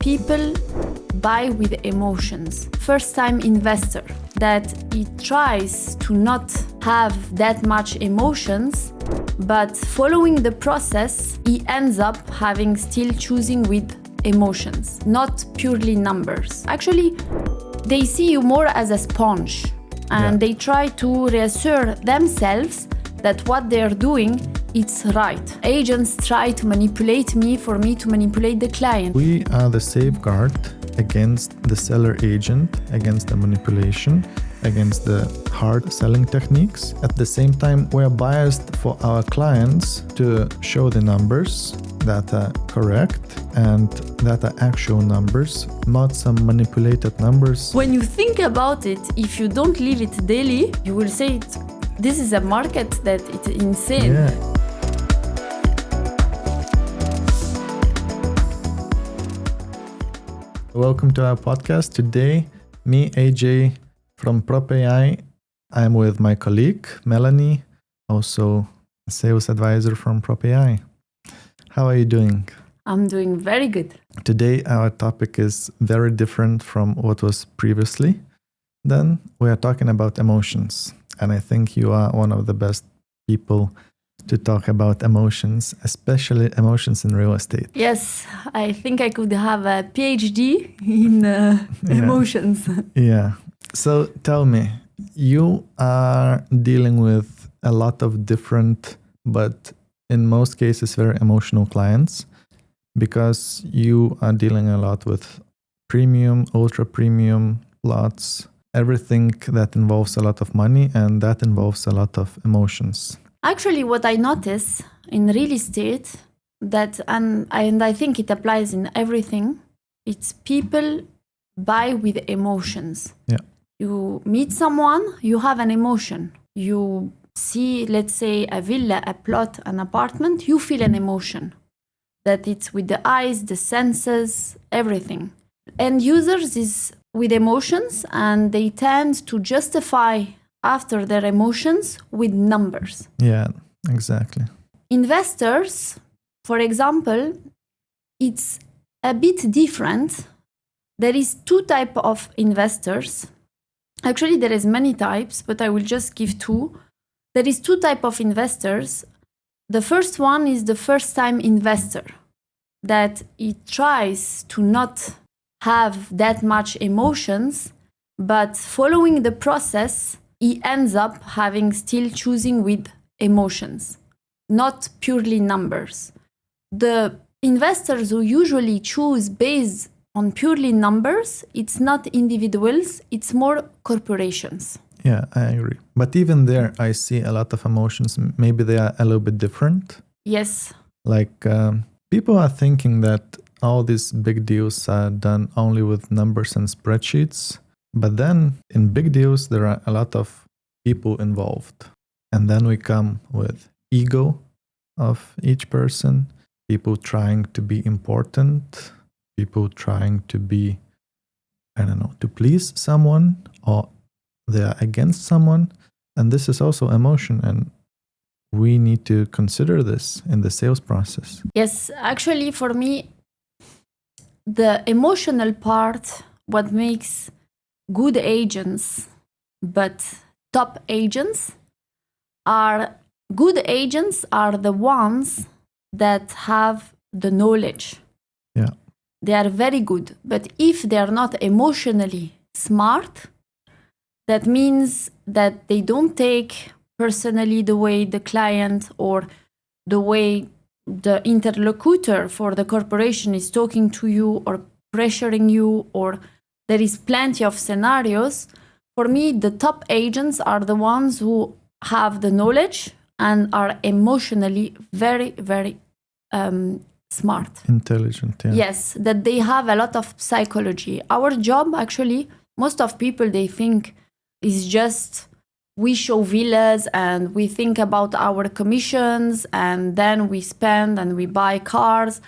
people buy with emotions. First-time investor that he tries to not have that much emotions, but following the process, he ends up having still choosing with emotions, not purely numbers. Actually, they see you more as a sponge, and they try to reassure themselves that what they're doing, it's right. Agents try to manipulate me for me to manipulate the client. We are the safeguard against the seller agent, against the manipulation, against the hard selling techniques. At the same time, we're biased for our clients to show the numbers that are correct and that are actual numbers, not some manipulated numbers. When you think about it, if you don't live it daily, you will say, this is a market that it's insane. Yeah. Welcome to our podcast. Today, me, AJ from PropAI. I'm with my colleague, Melanie, also a sales advisor from PropAI. How are you doing? I'm doing very good. Today, our topic is very different from what was previously. Then we are talking about emotions. And I think you are one of the best people to talk about emotions, especially emotions in real estate. Yes, I think I could have a PhD in emotions. Yeah. So tell me, you are dealing with a lot of different, but in most cases, very emotional clients because you are dealing a lot with premium, ultra premium lots, everything that involves a lot of money and that involves a lot of emotions. Actually, what I notice in real estate that, and I think it applies in everything, it's people buy with emotions. Yeah. You meet someone, you have an emotion. You see, let's say, a villa, a plot, an apartment, you feel an emotion. That it's with the eyes, the senses, everything. End users is with emotions and they tend to justify after their emotions with numbers. Yeah, exactly. Investors, for example, it's a bit different. There is two types of investors. Actually, there is many types, but I will just give two. There is two types of investors. The first one is the first-time investor that he tries to not have that much emotions, but following the process, he ends up having still choosing with emotions, not purely numbers. The investors who usually choose based on purely numbers, it's not individuals, it's more corporations. Yeah, I agree. But even there, I see a lot of emotions. Maybe they are a little bit different. Yes. Like people are thinking that all these big deals are done only with numbers and spreadsheets. But then in big deals, there are a lot of people involved. And then we come with ego of each person, people trying to be important, people trying to be, to please someone, or they are against someone. And this is also emotion. And we need to consider this in the sales process. Yes, actually, for me, the emotional part, what makes good agents, but top agents are the ones that have the knowledge. Yeah. They are very good. But if they are not emotionally smart, that means that they don't take personally the way the client or the way the interlocutor for the corporation is talking to you or pressuring you, or there is plenty of scenarios. For me, the top agents are the ones who have the knowledge and are emotionally very, very smart. Intelligent, yeah. Yes, that they have a lot of psychology. Our job, actually, most of people, they think is just we show villas and we think about our commissions and then we spend and we buy cars.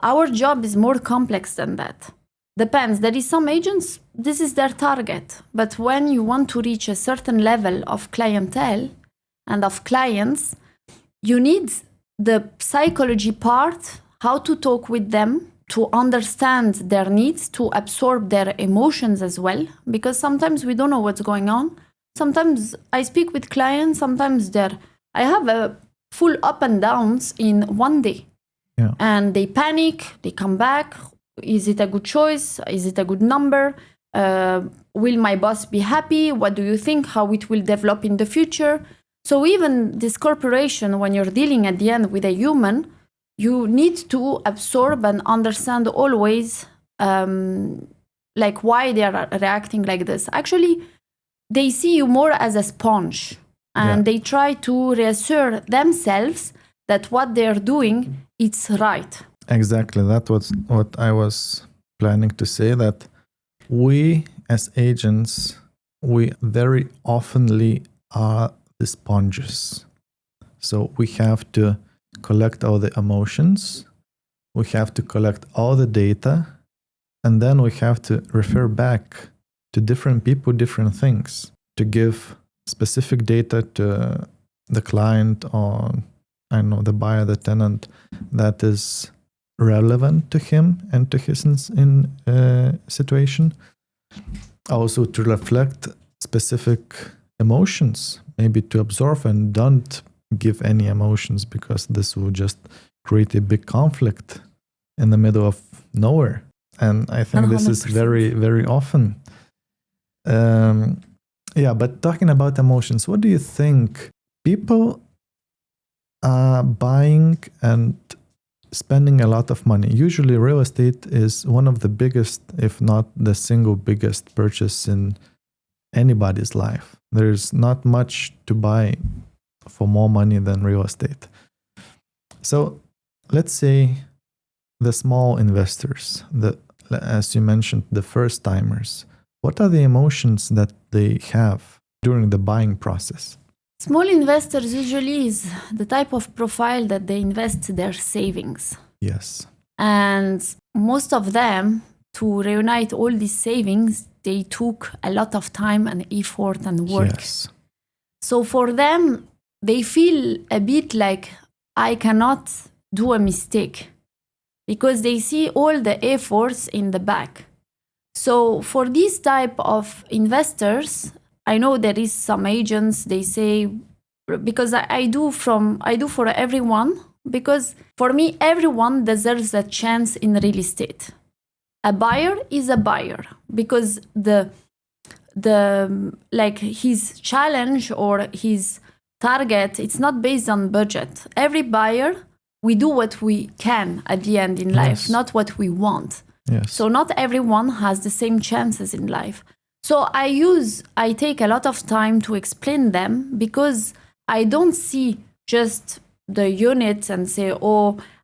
Our job is more complex than that. Depends. There is some agents, this is their target. But when you want to reach a certain level of clientele and of clients, you need the psychology part, how to talk with them, to understand their needs, to absorb their emotions as well, because sometimes we don't know what's going on. Sometimes I speak with clients, sometimes I have a full up and downs in one day. Yeah. And they panic, they come back. Is it a good choice? Is it a good number? Will my boss be happy? What do you think? How it will develop in the future? So even this corporation, when you're dealing at the end with a human, you need to absorb and understand always like why they are reacting like this. Actually, they see you more as a sponge, and they try to reassure themselves that what they're doing, it's right. Exactly. That was what I was planning to say, that we as agents, we very oftenly are the sponges. So we have to collect all the emotions, we have to collect all the data, and then we have to refer back to different people, different things, to give specific data to the client or, I don't know, the buyer, the tenant, that is relevant to him and to his situation. Also to reflect specific emotions, maybe to absorb, and don't give any emotions, because this will just create a big conflict in the middle of nowhere. And I think 100%. This is very, very often. But talking about emotions, what do you think? People are buying and spending a lot of money. Usually real estate is one of the biggest, if not the single biggest purchase in anybody's life. There's not much to buy for more money than real estate. So let's say the small investors, as you mentioned, the first timers, what are the emotions that they have during the buying process? Small investors usually is the type of profile that they invest their savings. Yes. And most of them, to reunite all these savings, they took a lot of time and effort and work. Yes. So for them, they feel a bit like, I cannot do a mistake, because they see all the efforts in the back. So for this type of investors, I know there is some agents, they say, because I do for everyone, because for me, everyone deserves a chance in real estate. A buyer is a buyer, because the like his challenge or his target, it's not based on budget. Every buyer, we do what we can at the end in life, not what we want. Yes. So not everyone has the same chances in life. So I take a lot of time to explain them, because I don't see just the unit and say,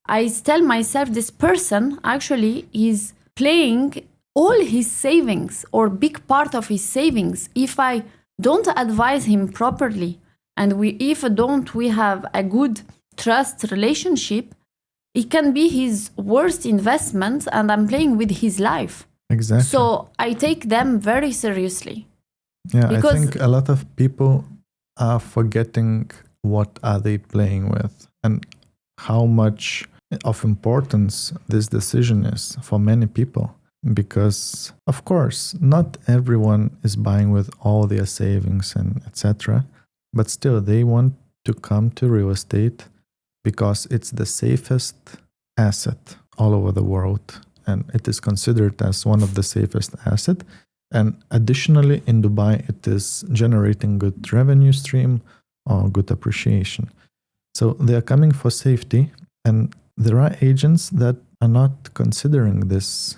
I tell myself this person actually is playing all his savings or big part of his savings. If I don't advise him properly, and if we have a good trust relationship, it can be his worst investment, and I'm playing with his life. Exactly. So I take them very seriously. Yeah, I think a lot of people are forgetting what are they playing with and how much of importance this decision is for many people. Because, of course, not everyone is buying with all their savings and etc. But still, they want to come to real estate because it's the safest asset all over the world. And it is considered as one of the safest assets. And additionally, in Dubai, it is generating good revenue stream or good appreciation. So they are coming for safety. And there are agents that are not considering this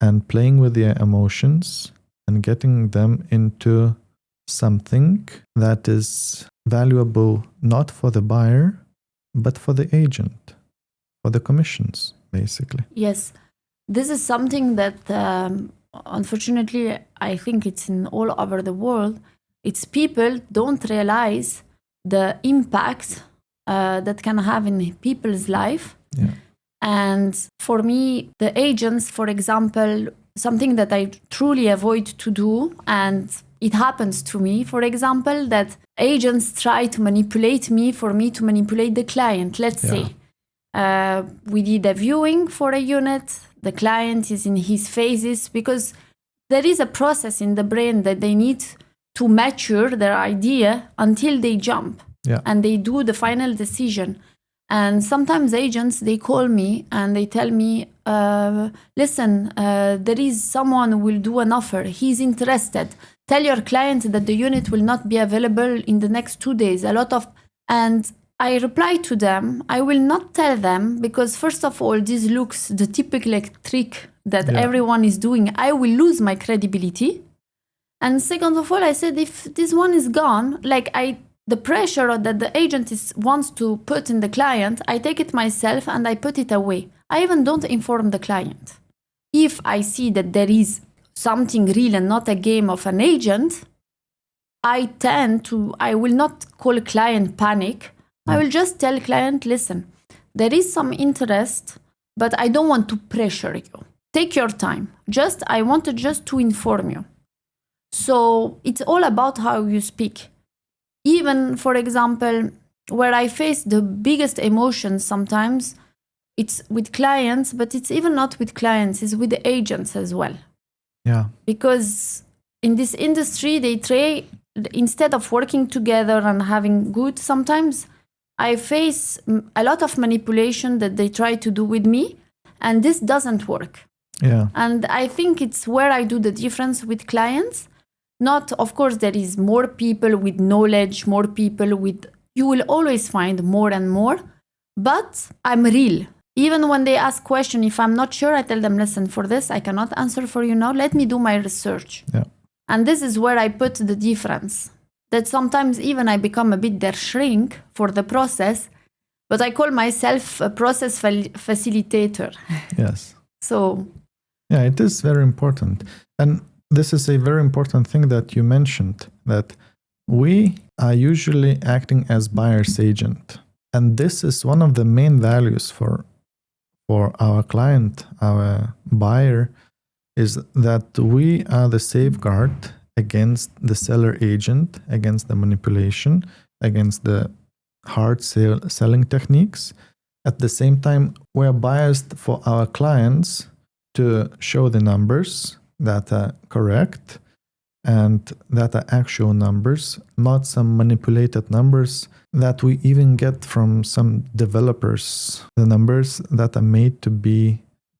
and playing with their emotions and getting them into something that is valuable not for the buyer, but for the agent, for the commissions, basically. Yes. This is something that, unfortunately, I think it's in all over the world. It's people don't realize the impact that can have in people's life. Yeah. And for me, the agents, for example, something that I truly avoid to do, and it happens to me, for example, that agents try to manipulate me for me to manipulate the client, let's say. We did a viewing for a unit. The client is in his phases because there is a process in the brain that they need to mature their idea until they jump and they do the final decision. And sometimes agents, they call me and they tell me, listen, there is someone who will do an offer. He's interested. Tell your client that the unit will not be available in the next 2 days. And I reply to them, I will not tell them because first of all, this looks the typical trick that everyone is doing. I will lose my credibility. And second of all, I said, if this one is gone, the pressure that the agent wants to put in the client, I take it myself and I put it away. I even don't inform the client. If I see that there is something real and not a game of an agent, I will not call client panic. I will just tell client, listen, there is some interest, but I don't want to pressure you. Take your time. I wanted just to inform you. So it's all about how you speak. Even, for example, where I face the biggest emotions sometimes, it's with clients, but it's even not with clients, it's with the agents as well. Yeah. Because in this industry, they try, instead of working together and having good, sometimes I face a lot of manipulation that they try to do with me, and this doesn't work. Yeah. And I think it's where I do the difference with clients. Not, of course, there is more people with knowledge, you will always find more and more, but I'm real. Even when they ask questions, if I'm not sure, I tell them, listen, for this, I cannot answer for you now. Let me do my research. Yeah. And this is where I put the difference. That sometimes even I become a bit their shrink for the process, but I call myself a process facilitator. Yes. So. Yeah, it is very important. And this is a very important thing that you mentioned, that we are usually acting as buyer's agent. And this is one of the main values for our client, our buyer, is that we are the safeguard against the seller agent, against the manipulation, against the hard selling techniques. At the same time, we're biased for our clients to show the numbers that are correct and that are actual numbers, not some manipulated numbers that we even get from some developers, the numbers that are made to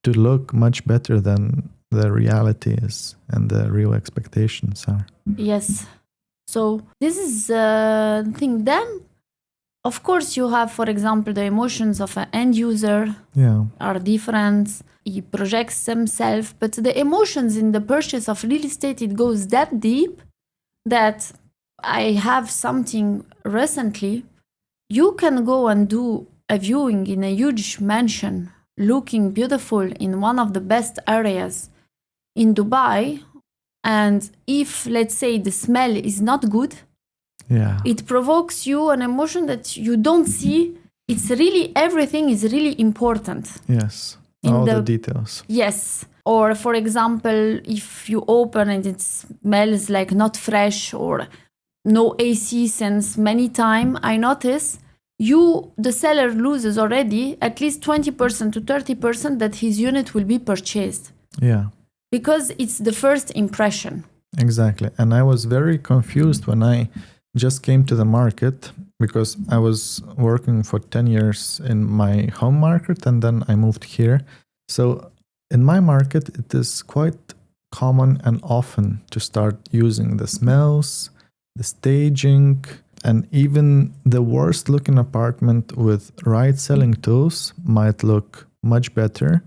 look much better than the reality is and the real expectations are. Yes. So this is the thing. Then, of course, you have, for example, the emotions of an end user are different. He projects himself, but the emotions in the purchase of real estate, it goes that deep that I have something recently. You can go and do a viewing in a huge mansion looking beautiful in one of the best areas in Dubai. And if, let's say, the smell is not good, it provokes you an emotion that you don't see. It's really, everything is really important. Yes. All the details. Yes. Or, for example, if you open and it smells like not fresh or no AC since many time, I notice the seller loses already at least 20% to 30% that his unit will be purchased. Yeah. Because it's the first impression. Exactly. And I was very confused when I just came to the market, because I was working for 10 years in my home market and then I moved here. So in my market, it is quite common and often to start using the smells, the staging, and even the worst looking apartment with right selling tools might look much better.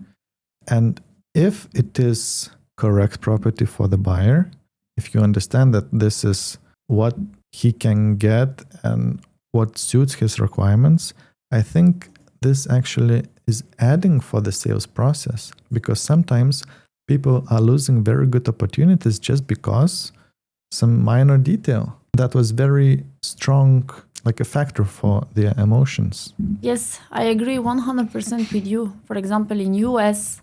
And if it is correct property for the buyer, if you understand that this is what he can get and what suits his requirements, I think this actually is adding for the sales process, because sometimes people are losing very good opportunities just because some minor detail that was very strong, like a factor for their emotions. Yes, I agree 100% with you. For example, in US,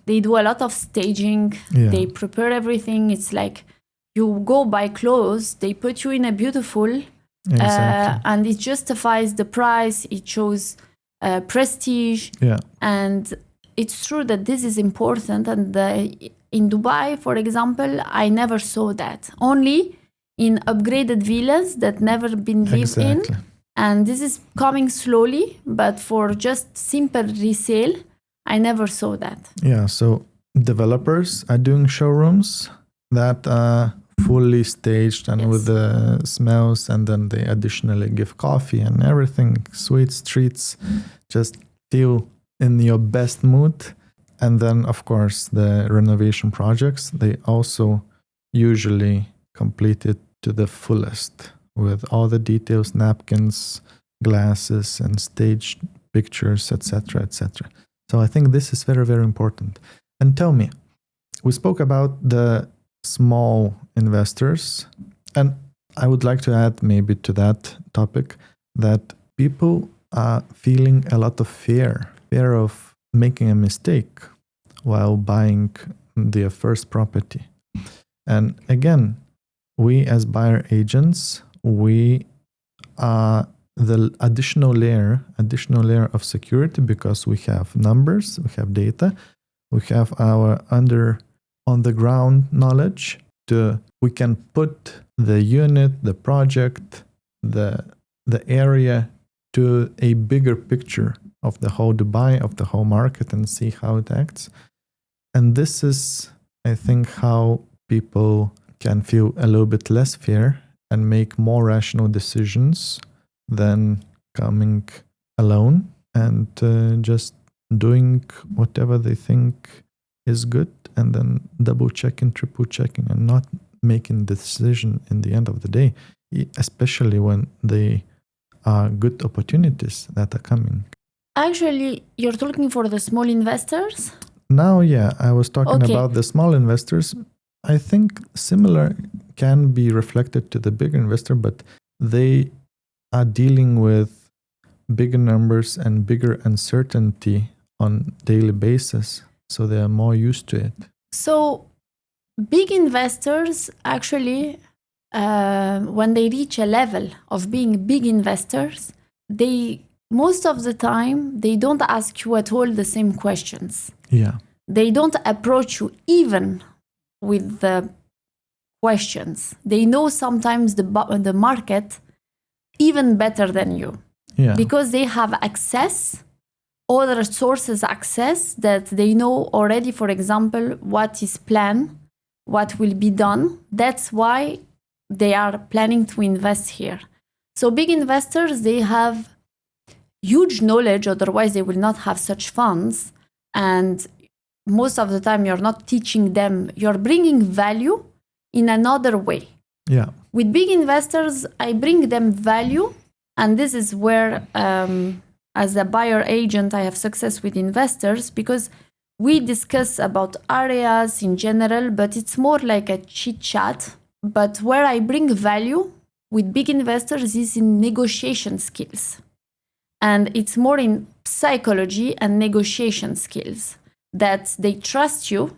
they do a lot of staging. They prepare everything. It's like you go buy clothes, they put you in a beautiful, and it justifies the price. It shows prestige. Yeah. And it's true that this is important. And in Dubai, for example, I never saw that. Only in upgraded villas that never been lived in. And this is coming slowly, but for just simple resale, I never saw that. Yeah, so developers are doing showrooms that are fully staged and with the smells, and then they additionally give coffee and everything, sweets, treats, just feel in your best mood. And then, of course, the renovation projects, they also usually complete it to the fullest with all the details, napkins, glasses, and staged pictures, etc., etc. So I think this is very, very important. And tell me, we spoke about the small investors, and I would like to add maybe to that topic that people are feeling a lot of fear of making a mistake while buying their first property. And again, we as buyer agents, we are the additional layer of security, because we have numbers, we have data, we have our on the ground knowledge. We can put the unit, the project, the area to a bigger picture of the whole Dubai, of the whole market, and see how it acts. And this is, I think, how people can feel a little bit less fear and make more rational decisions than coming alone and just doing whatever they think is good, and then double checking, triple checking, and not making the decision in the end of the day, especially when they are good opportunities that are coming. Actually, you're talking for the small investors? Now, yeah, I was talking about the small investors. I think similar can be reflected to the bigger investor, but they are dealing with bigger numbers and bigger uncertainty on daily basis. So they are more used to it. So big investors actually, when they reach a level of being big investors, most of the time, they don't ask you at all the same questions. Yeah. They don't approach you even with the questions. They know sometimes the market even better than you. Yeah. Because they have access, other sources access, that they know already, for example, what is planned, what will be done. That's why they are planning to invest here. So big investors, they have huge knowledge, otherwise they will not have such funds. And most of the time you're not teaching them, you're bringing value in another way. Yeah. With big investors, I bring them value, and this is where, as a buyer agent, I have success with investors, because we discuss about areas in general, but it's more like a chit chat. But where I bring value with big investors is in negotiation skills. And it's more in psychology and negotiation skills, that they trust you.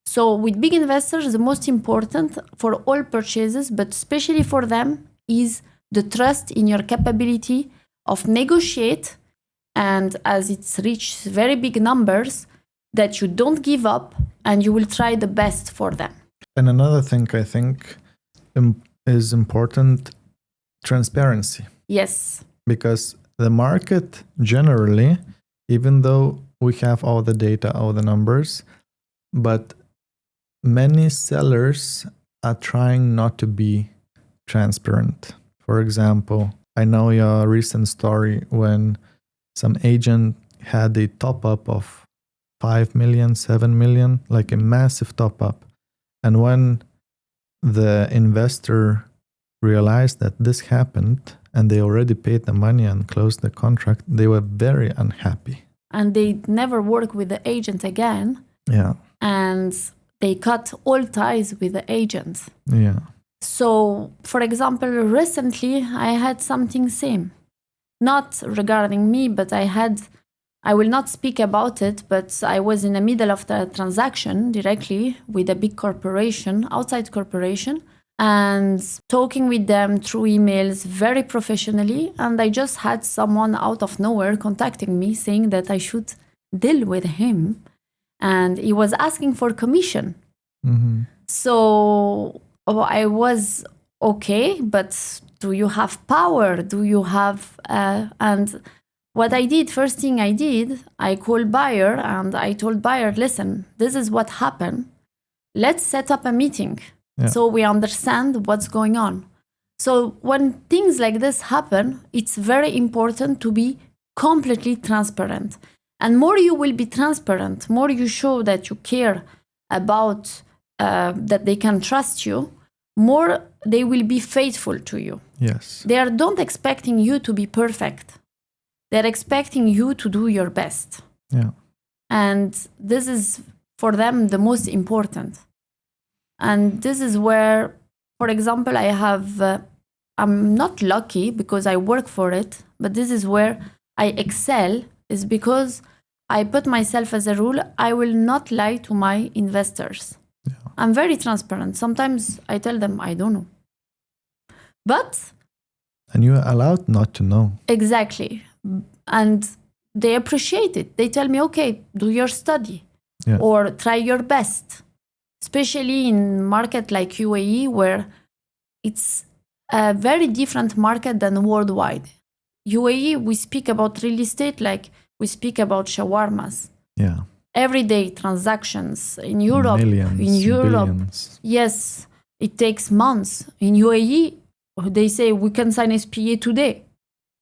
So with big investors, the most important for all purchases, but especially for them, is the trust in your capability of negotiate. And as it's reached very big numbers, that you don't give up and you will try the best for them. And another thing I think is important, transparency. Yes. Because the market generally, even though we have all the data, all the numbers, but many sellers are trying not to be transparent. For example, I know your recent story when some agent had a top up of 5 million, 7 million, like a massive top up. And when the investor realized that this happened and they already paid the money and closed the contract, they were very unhappy. And they never work with the agent again. Yeah. And they cut all ties with the agent. Yeah. So, for example, recently I had something same. Not regarding me, but I will not speak about it, but I was in the middle of the transaction directly with a big corporation, outside corporation, and talking with them through emails very professionally. And I just had someone out of nowhere contacting me saying that I should deal with him. And he was asking for commission. Mm-hmm. So I was okay, but do you have power? Do you have... and what I did, first thing I did, I called buyer and I told buyer, listen, this is what happened. Let's set up a meeting so we understand what's going on. So when things like this happen, it's very important to be completely transparent. And more you will be transparent, more you show that you care about that they can trust you, more they will be faithful to you. Yes. They are don't expecting you to be perfect. They're expecting you to do your best. Yeah. And this is for them the most important. And this is where, for example, I have, I'm not lucky because I work for it, but this is where I excel, is because I put myself as a rule, I will not lie to my investors. Yeah. I'm very transparent. Sometimes I tell them, I don't know. But... And you're allowed not to know. Exactly. And they appreciate it. They tell me, okay, do your study or try your best. Especially in market like UAE, where it's a very different market than worldwide. UAE, we speak about real estate like we speak about shawarmas. Yeah. Everyday transactions. In Europe, Millions, billions. Yes, it takes months. In UAE, they say we can sign SPA today.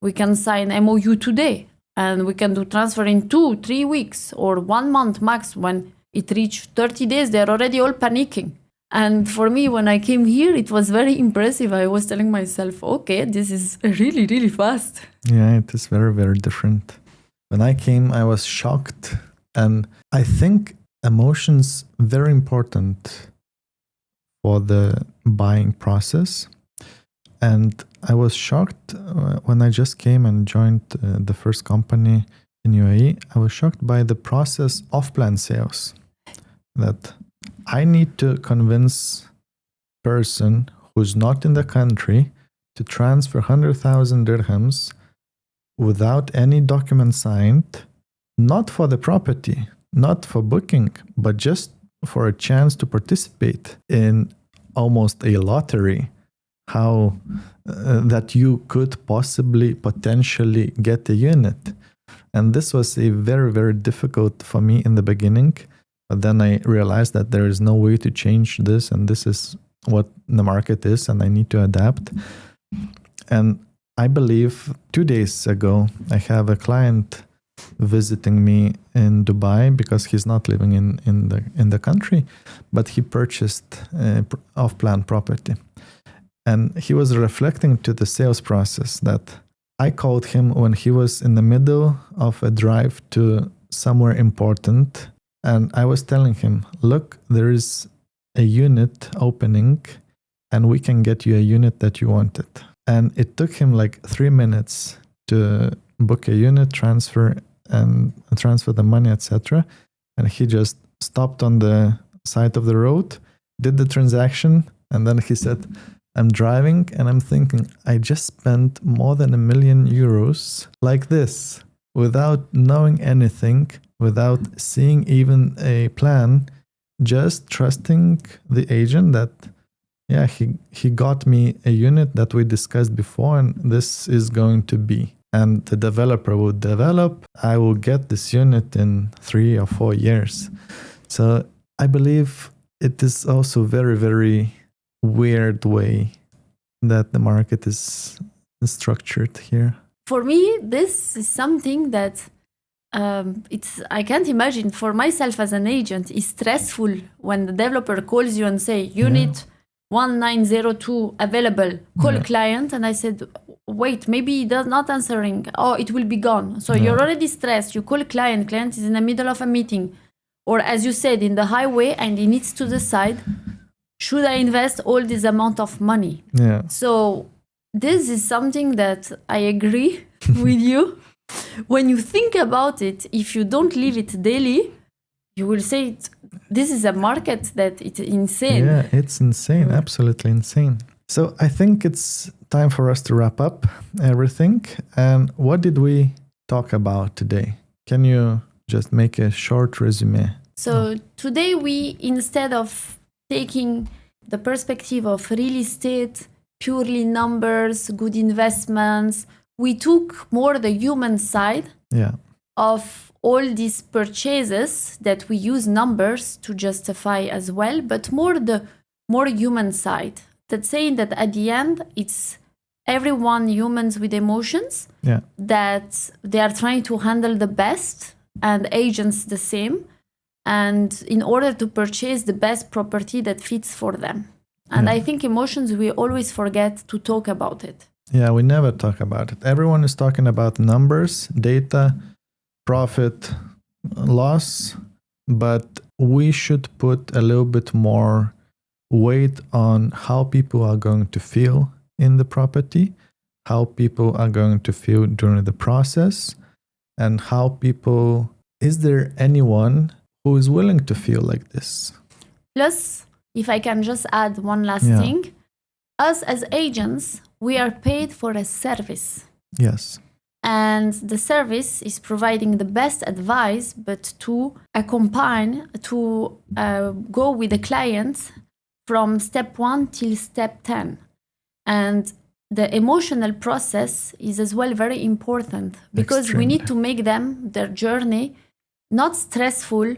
We can sign MOU today. And we can do transfer in 2-3 weeks or 1 month max. When it reached 30 days, they're already all panicking. And for me, when I came here, it was very impressive. I was telling myself, okay, this is really, really fast. Yeah, it is very, very different. When I came, I was shocked. And I think emotions very important for the buying process. And I was shocked when I just came and joined the first company in UAE. I was shocked by the process of plan sales. That I need to convince person who's not in the country to transfer 100,000 dirhams without any document signed, not for the property, not for booking, but just for a chance to participate in almost a lottery. How that you could potentially get a unit. And this was a very, very difficult for me in the beginning. But then I realized that there is no way to change this, and this is what the market is, and I need to adapt. And I believe 2 days ago, I have a client visiting me in Dubai because he's not living in the country, but he purchased off-plan property. And he was reflecting to the sales process that I called him when he was in the middle of a drive to somewhere important. And I was telling him, look, there is a unit opening and we can get you a unit that you wanted. And it took him like 3 minutes to book a unit, transfer the money, etc. And he just stopped on the side of the road, did the transaction, and then he said, I'm driving and I'm thinking, I just spent more than €1 million like this, without knowing anything, without seeing even a plan, just trusting the agent that, yeah, he got me a unit that we discussed before and this is going to be. And the developer will develop, I will get this unit in 3 or 4 years. So I believe it is also very, very weird way that the market is structured here. For me, this is something that I can't imagine for myself as an agent. It's stressful when the developer calls you and say, unit 1902 available, call client. And I said, wait, maybe he does not answering. Oh, it will be gone. So you're already stressed. You call client is in the middle of a meeting. Or as you said, in the highway, and he needs to decide, should I invest all this amount of money? Yeah. So this is something that I agree with you. When you think about it, if you don't live it daily, you will say this is a market that it's insane. Yeah, it's insane, absolutely insane. So I think it's time for us to wrap up everything. And what did we talk about today? Can you just make a short resume? So today we, instead of taking the perspective of real estate, purely numbers, good investments, we took more the human side of all these purchases that we use numbers to justify as well, but more human side. That's saying that at the end, it's everyone humans with emotions that they are trying to handle the best, and agents the same. And in order to purchase the best property that fits for them. And I think emotions, we always forget to talk about it. Yeah, we never talk about it. Everyone is talking about numbers, data, profit, loss, but we should put a little bit more weight on how people are going to feel in the property, how people are going to feel during the process, and how people, is there anyone who is willing to feel like this? Plus, if I can just add one last thing, us as agents, we are paid for a service. Yes. And the service is providing the best advice, but to accompany, to go with the client from step 1 till step 10. And the emotional process is as well very important, because we need to make them, their journey, not stressful,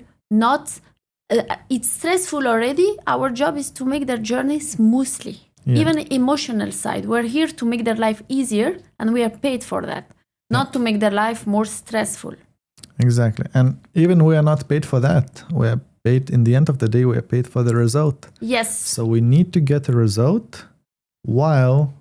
it's stressful already. Our job is to make their journey smoothly. Even emotional side, we're here to make their life easier, and we are paid for that, not to make their life more stressful. Exactly. And even we are not paid for that. We are paid, in the end of the day, we are paid for the result. Yes. So we need to get a result while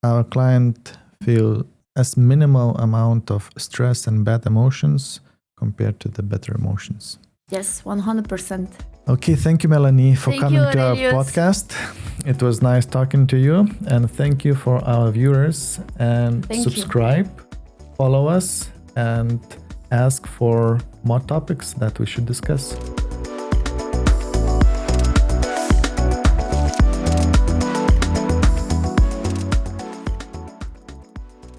our client feel as minimal amount of stress and bad emotions compared to the better emotions. Yes, 100%. Okay, thank you, Melanie, for coming to our podcast. It was nice talking to you, and thank you for our viewers. And subscribe, follow us, and ask for more topics that we should discuss.